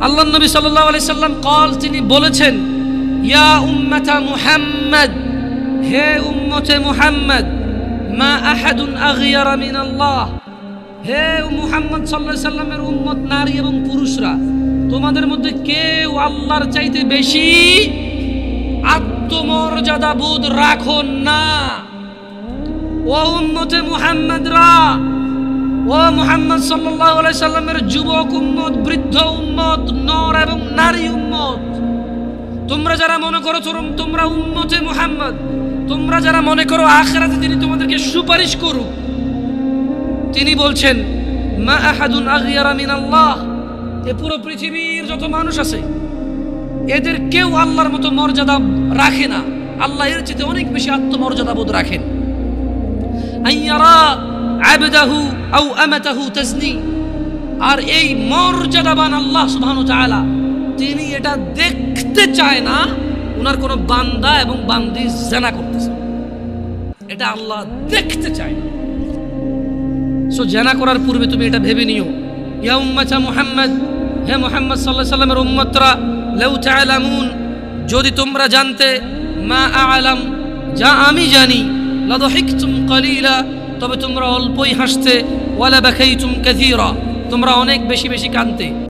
আল্লাহ নবী সাল্লাল্লাহু আলাইহি সাল্লাম قال তিনি বলেছেন ইয়া উম্মাতা মুহাম্মদ, হে উম্মতে মুহাম্মদ, মা আহাদুন আগিয়ারা মিন আল্লাহ, হে মুহাম্মদ সাল্লাল্লাহু আলাইহি সাল্লামের উম্মত নারী এবং পুরুষরা, তোমাদের মধ্যে কেউ আল্লাহর চাইতে বেশি আত্মমর্যাদা বোধ রাখো না। ও উম্মতে মুহাম্মদরা, ও মুহাম্মদ সাল্লাল্লাহু আলাইহি সাল্লামের যুবক উম্মত, বৃদ্ধ উম্মত, নর এবং নারী উম্মত, তোমরা যারা মনে করো তোমরা উম্মতে মুহাম্মদ, তোমরা যারা মনে করো আখিরাতে তিনি তোমাদেরকে সুপারিশ করুক, তিনি বলছেন মা আহাদুন আগিয়ারা মিন আল্লাহ, এ পুরো পৃথিবীর যত মানুষ আছে এদের কেউ আল্লাহর মতো মর্যাদা রাখে না। আল্লাহ এর চেয়ে অনেক বেশি আত্মমর্যাদা বোধ রাখেন। আইয়ারা আবদাহু আও আমাতাহু তাজনি, আর এই মর্যাদাবান আল্লাহ সুবহানাহু ওয়া তাআলা তিনি এটা দেখতে চায় না ওনার কোনো বান্দা এবং বান্দি জিনা করতেছে, এটা আল্লাহ দেখতে চায় না। সো জিনা করার পূর্বে তুমি এটা ভেবে নিও, ইয়া উম্মাতা মুহাম্মদ, হে মুহাম্মদ সাল্লাল্লাহু আলাইহি সাল্লামের উম্মতরা, লাউ তা'লামুন, যদি তোমরা জানতে, মা আ'লাম, যা আমি জানি, লাযহিকতুম কালিলা, তবে তোমরা অল্পই হাসতে, ওয়ালা বাকাইতুম কাসীরা, তোমরা অনেক বেশি বেশি কাঁদতে।